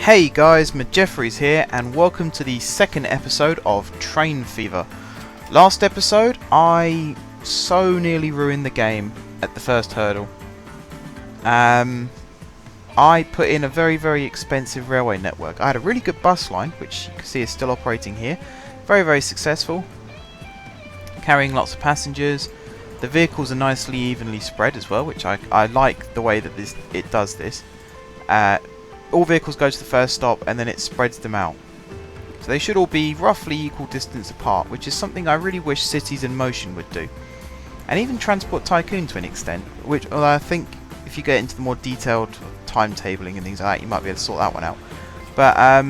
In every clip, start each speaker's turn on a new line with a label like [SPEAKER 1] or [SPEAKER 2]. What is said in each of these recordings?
[SPEAKER 1] Hey guys, M4J3FFR135 here, and welcome to the second episode of Train Fever. Last episode, I so nearly ruined the game at the first hurdle. I put in a very expensive railway network. I had a really good bus line, which you can see is still operating here. Very successful, carrying lots of passengers. The vehicles are nicely evenly spread as well, which I like the way that it does this. All vehicles go to the first stop and then it spreads them out. So they should all be roughly equal distance apart, which is something I really wish Cities in Motion would do. And even Transport Tycoon to an extent, which I think if you get into the more detailed timetabling and things like that, you might be able to sort that one out. But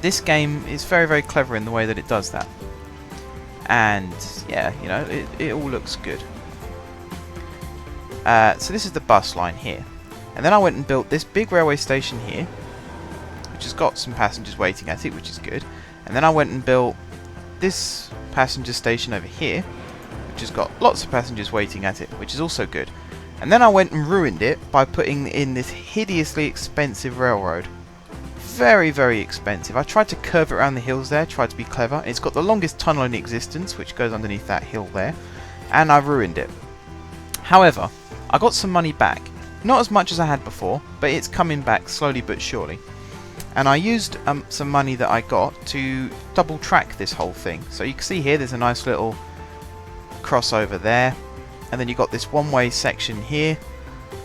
[SPEAKER 1] this game is very clever in the way that it does that. And yeah, you know, it all looks good. So this is the bus line here. And then I went and built this big railway station here, which has got some passengers waiting at it, which is good. And then I went and built this passenger station over here, which has got lots of passengers waiting at it, which is also good. And then I went and ruined it by putting in this hideously expensive railroad. Very expensive. I tried to curve it around the hills there, tried to be clever. It's got the longest tunnel in existence, which goes underneath that hill there. And I ruined it. However, I got some money back. Not as much as I had before, but it's coming back slowly but surely. And I used some money that I got to double track this whole thing. So you can see here there's a nice little crossover there. And then you've got this one-way section here.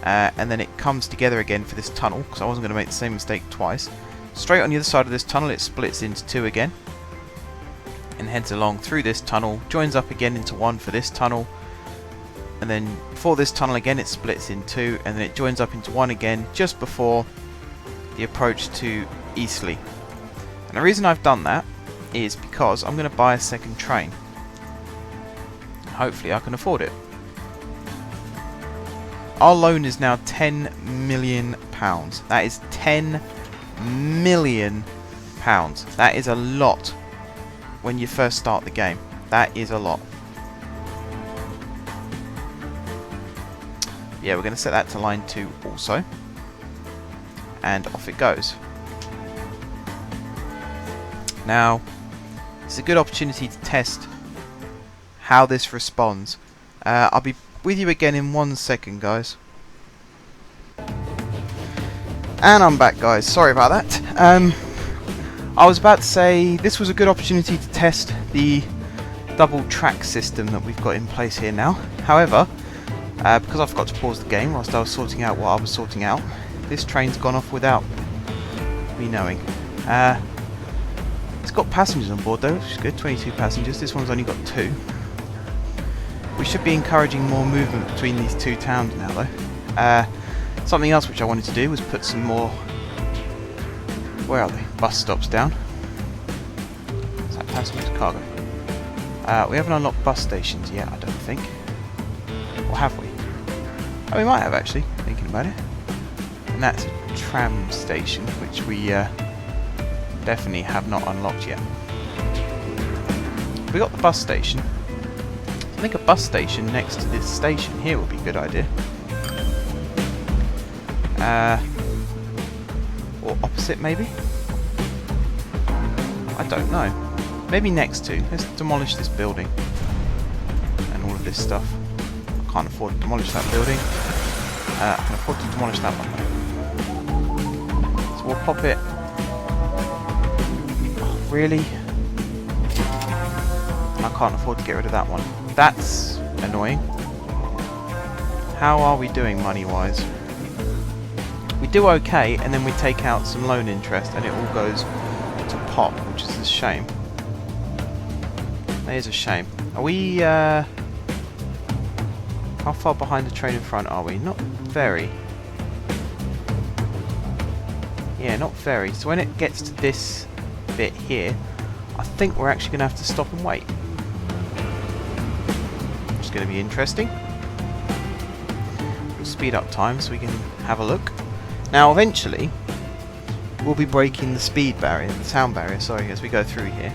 [SPEAKER 1] And then it comes together again for this tunnel, because I wasn't going to make the same mistake twice. Straight on the other side of this tunnel it splits into two again. And heads along through this tunnel, joins up again into one for this tunnel. And then for this tunnel again it splits in two, and then it joins up into one again just before the approach to Eastleigh. And the reason I've done that is because I'm going to buy a second train. Hopefully I can afford it. Our loan is now £10 million. That is £10 million. That is a lot when you first start the game. That is a lot. Yeah, we're going to set that to line 2 also. And off it goes. Now, it's a good opportunity to test how this responds. I'll be with you again in 1 second, guys. And I'm back, guys. Sorry about that. I was about to say this was a good opportunity to test the double track system that we've got in place here now. However, because I've got to pause the game whilst I was sorting out what I was sorting out, this train's gone off without me knowing. It's got passengers on board though, which is good, 22 passengers. This one's only got 2. We should be encouraging more movement between these two towns now though. Something else which I wanted to do was put some more, where are they, bus stops down. Is that passengers, cargo? We haven't unlocked bus stations yet, I don't think. Or have we? Oh, we might have actually, thinking about it. And that's a tram station, which we definitely have not unlocked yet. We got the bus station. I think a bus station next to this station here would be a good idea. Or opposite maybe? I don't know. Maybe next to. Let's demolish this building. And all of this stuff. I can't afford to demolish that building. I can afford to demolish that one. So we'll pop it. Oh, really? I can't afford to get rid of that one. That's annoying. How are we doing money-wise? We do okay, and then we take out some loan interest, and it all goes to pot, which is a shame. That is a shame. Are we, how far behind the train in front are we? Not very. Yeah, not very. So when it gets to this bit here, I think we're actually going to have to stop and wait. Which is going to be interesting. We'll speed up time so we can have a look. Now eventually, we'll be breaking the speed barrier, the sound barrier, sorry, as we go through here.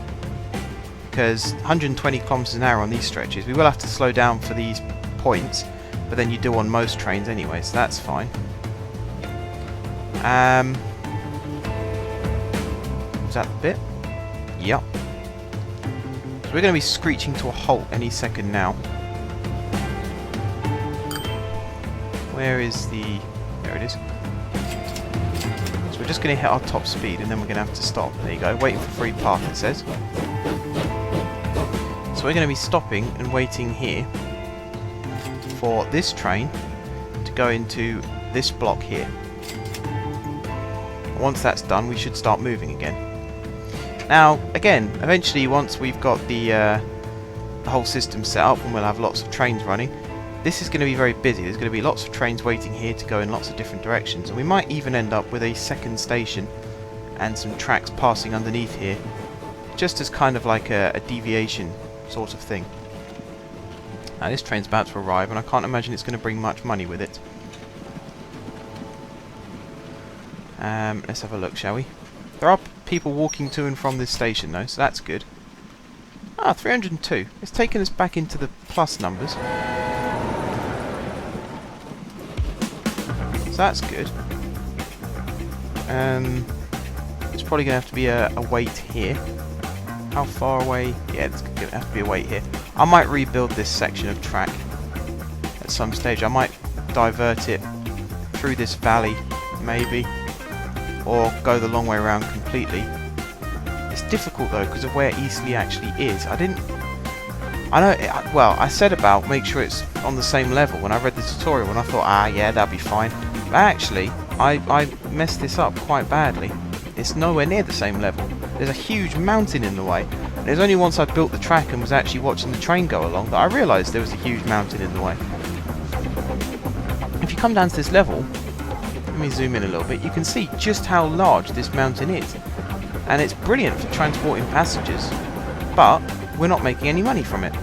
[SPEAKER 1] Because 120 kilometers an hour on these stretches, we will have to slow down for these points, but then you do on most trains anyway, so that's fine. that the bit? Yep. So we're going to be screeching to a halt any second now. Where is the... There it is. So we're just going to hit our top speed and then we're going to have to stop. There you go. Waiting for free path, it says. So we're going to be stopping and waiting here for this train to go into this block here. Once that's done, we should start moving again. Now, again, eventually once we've got the whole system set up and we'll have lots of trains running, this is going to be very busy. There's going to be lots of trains waiting here to go in lots of different directions, and we might even end up with a second station and some tracks passing underneath here, just as kind of like a deviation sort of thing. Now this train's about to arrive and I can't imagine it's going to bring much money with it. Let's have a look, shall we? There are people walking to and from this station though, so that's good. Ah, 302. It's taken us back into the plus numbers. So that's good. It's probably going to have to be a wait here. How far away? Yeah, it's going to have to be a wait here. I might rebuild this section of track at some stage. I might divert it through this valley, maybe. Or go the long way around completely. It's difficult though because of where Eastleigh actually is. I said about make sure it's on the same level when I read the tutorial and I thought, ah yeah, that'll be fine. But actually, I messed this up quite badly. It's nowhere near the same level. There's a huge mountain in the way. And it was only once I built the track and was actually watching the train go along that I realised there was a huge mountain in the way. If you come down to this level, let me zoom in a little bit, you can see just how large this mountain is. And it's brilliant for transporting passengers, but we're not making any money from it.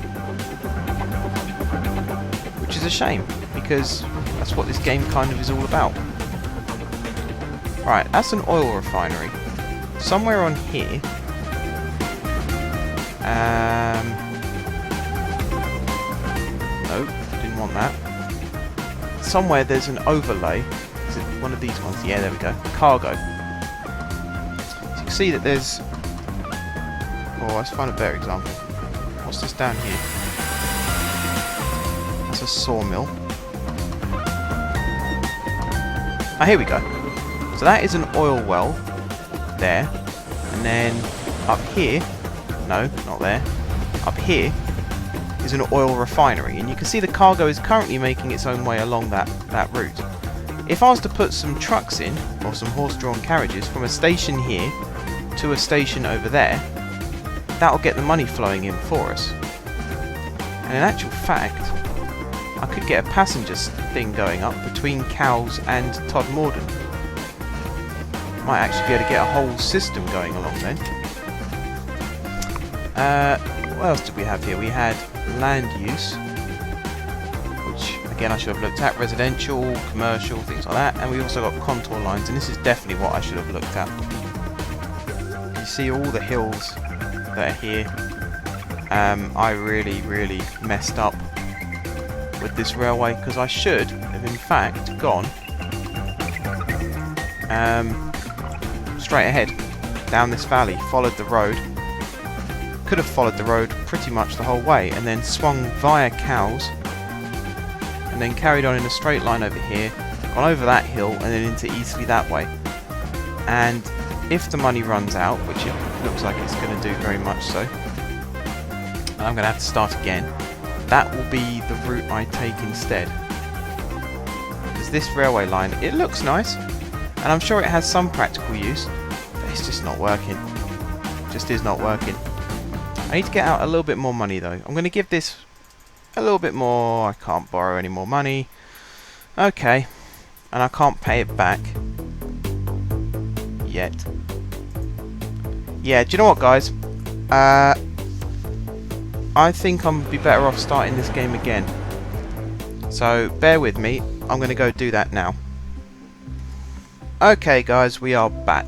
[SPEAKER 1] Which is a shame, because that's what this game kind of is all about. Right, that's an oil refinery. Somewhere on here... Nope, didn't want that. Somewhere there's an overlay. Is it one of these ones? Yeah, there we go. Cargo. So you can see that there's... Oh, let's find a better example. What's this down here? That's a sawmill. Ah, here we go. So that is an oil well there, and then up here, no, not there, up here is an oil refinery, and you can see the cargo is currently making its own way along that route. If I was to put some trucks in, or some horse-drawn carriages from a station here to a station over there, that'll get the money flowing in for us. And in actual fact, I could get a passenger thing going up between Cowes and Todmorden. Might actually be able to get a whole system going along then. What else did we have here? We had land use, which again I should have looked at. Residential, commercial, things like that. And we also got contour lines, and this is definitely what I should have looked at. You see all the hills that are here. I really messed up with this railway, because I should have in fact gone straight ahead down this valley, followed the road. Could have followed the road pretty much the whole way and then swung via Cowes and then carried on in a straight line over here, gone over that hill and then into Eastleigh that way. And if the money runs out, which it looks like it's going to do very much so, and I'm going to have to start again, that will be the route I take instead. Because this railway line, it looks nice, and I'm sure it has some practical use, but it's just not working. It just is not working. I need to get out a little bit more money though. I'm going to give this a little bit more. I can't borrow any more money. Okay. And I can't pay it back. Yet. Yeah, do you know what, guys? I think I'm going to be better off starting this game again. So, bear with me. I'm going to go do that now. Okay, guys, we are back.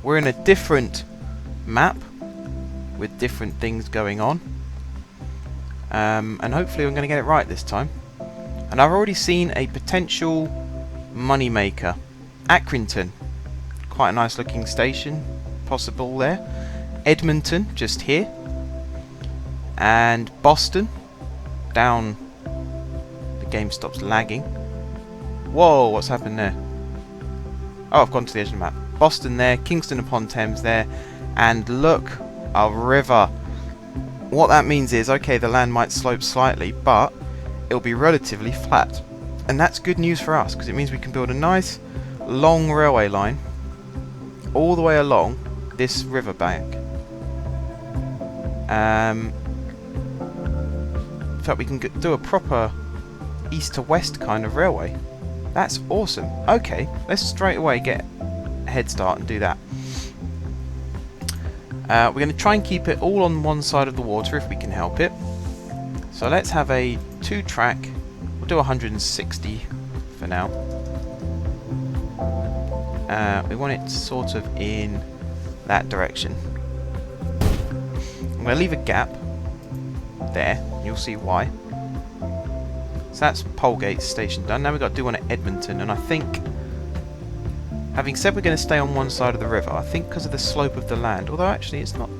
[SPEAKER 1] We're in a different map with different things going on. And hopefully I'm going to get it right this time. And I've already seen a potential moneymaker. Accrington. Quite a nice looking station. possible there. Edmonton, just here. And Boston, down. The game stops lagging. Whoa, what's happened there? Oh, I've gone to the edge of the map. Boston there, Kingston upon Thames there, and look, a river. What that means is, okay, the land might slope slightly, but it'll be relatively flat. And that's good news for us, because it means we can build a nice, long railway line all the way along this river bank. In fact, we can do a proper east to west kind of railway. That's awesome. Okay, let's straight away get a head start and do that. We're going to try and keep it all on one side of the water if we can help it. So let's have a 2-track. We'll do 160 for now. We want it sort of in that direction. I'm going to leave a gap there, and you'll see why. So that's Polegate Station done. Now we've got to do one at Edmonton, and I think, having said we're going to stay on one side of the river, I think because of the slope of the land, although actually it's not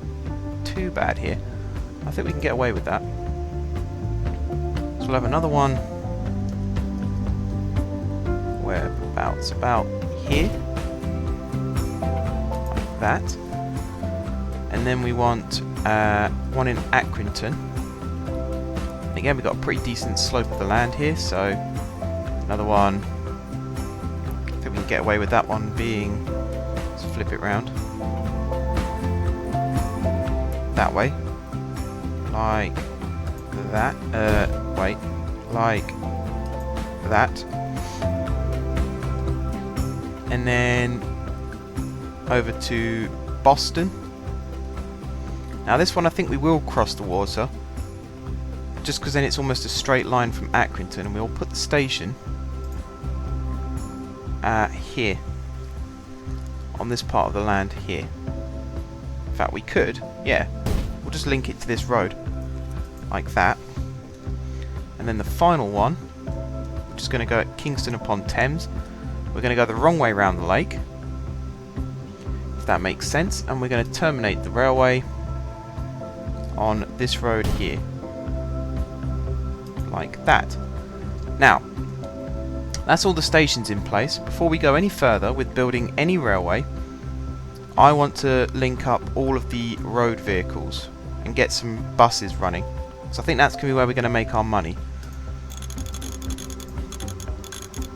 [SPEAKER 1] too bad here, I think we can get away with that. So we'll have another one whereabouts, about here, like that. And then we want one in Accrington. Again, we've got a pretty decent slope of the land here, so another one. I think we can get away with that one being, let's flip it round, that way, like that, wait, like that, and then over to Boston. Now this one I think we will cross the water, just because then it's almost a straight line from Accrington, and we'll put the station here, on this part of the land here. In fact, we could, yeah, we'll just link it to this road, like that. And then the final one, we're just going to go at Kingston upon Thames. We're going to go the wrong way around the lake, if that makes sense, and we're going to terminate the railway on this road here, like that. Now, that's all the stations in place. Before we go any further with building any railway, I want to link up all of the road vehicles and get some buses running. So I think that's going to be where we're going to make our money.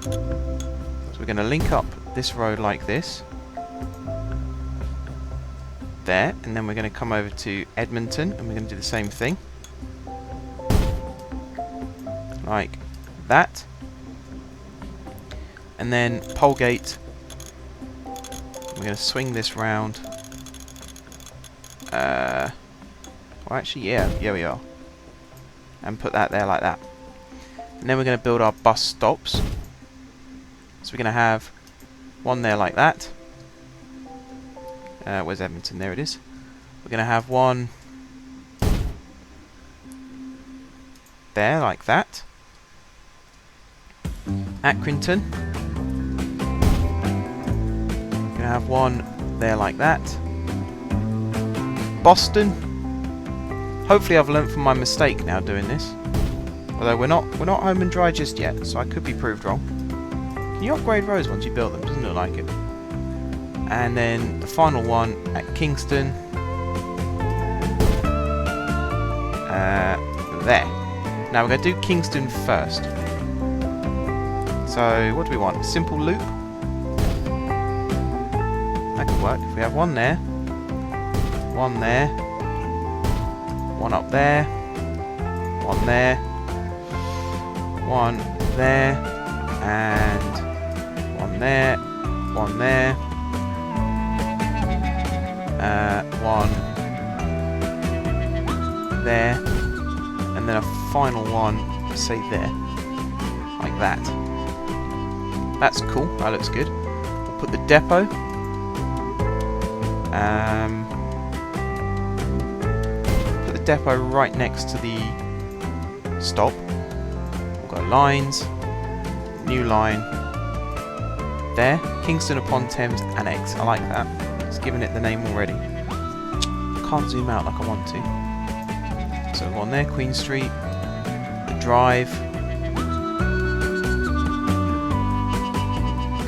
[SPEAKER 1] So we're going to link up this road like this, there, and then we're going to come over to Edmonton and we're going to do the same thing, like that. And then Polegate, we're going to swing this round. Well, actually, yeah, we are. And put that there like that. And then we're going to build our bus stops. So we're going to have one there like that. Where's Edmonton? There it is. We're going to have one there like that. Accrington. We're going to have one there like that. Boston. Hopefully I've learnt from my mistake now doing this. Although we're not home and dry just yet, so I could be proved wrong. Can you upgrade roads once you build them? Doesn't look like it. And then the final one at Kingston. There. Now we're going to do Kingston first. So what do we want? A simple loop? That could work. If we have one there, one there, one up there, one there, one there, and one there, one there, one there, and then a final one, say there, like that. That's cool, that looks good. We'll put the depot. Put the depot right next to the stop. We'll go lines, new line, there, Kingston upon Thames Annex, I like that. It's given it the name already. Can't zoom out like I want to. So we've gone there, Queen Street, the Drive.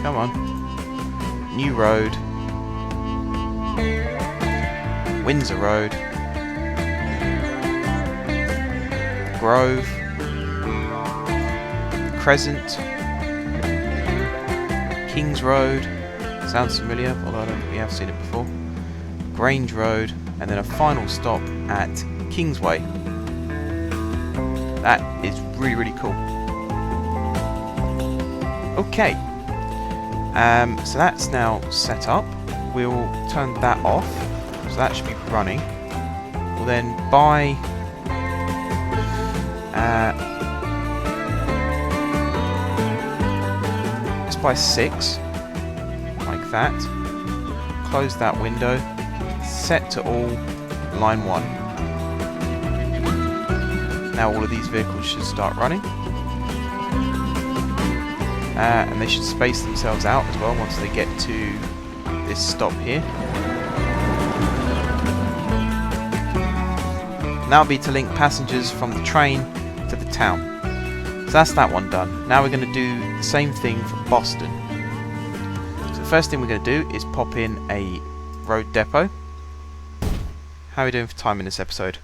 [SPEAKER 1] Come on. New Road. Windsor Road. Grove. Crescent. Kings Road. Sounds familiar, although I don't think we have seen it before. Grange Road. And then a final stop at Kingsway. That is really, really cool. Okay. So that's now set up. We'll turn that off. So that should be running. We'll then buy... let's buy 6. Like that. Close that window. Set to all, line 1. Now all of these vehicles should start running. And they should space themselves out as well once they get to this stop here. And that'll be to link passengers from the train to the town. So that's that one done. Now we're going to do the same thing for Boston. So the first thing we're going to do is pop in a road depot. How are we doing for time in this episode?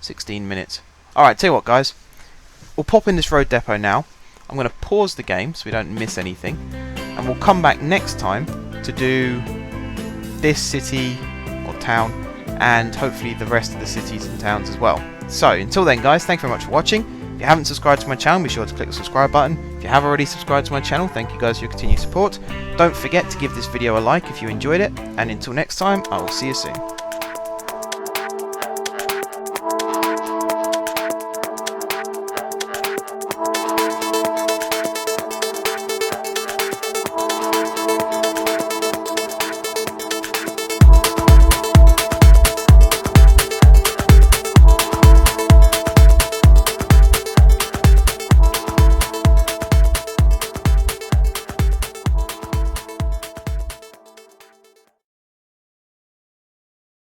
[SPEAKER 1] 16 minutes. Alright, tell you what guys. We'll pop in this road depot now. I'm going to pause the game so we don't miss anything. And we'll come back next time to do this city or town and hopefully the rest of the cities and towns as well. So, until then guys, thank you very much for watching. If you haven't subscribed to my channel, be sure to click the subscribe button. If you have already subscribed to my channel, thank you guys for your continued support. Don't forget to give this video a like if you enjoyed it. And until next time, I will see you soon.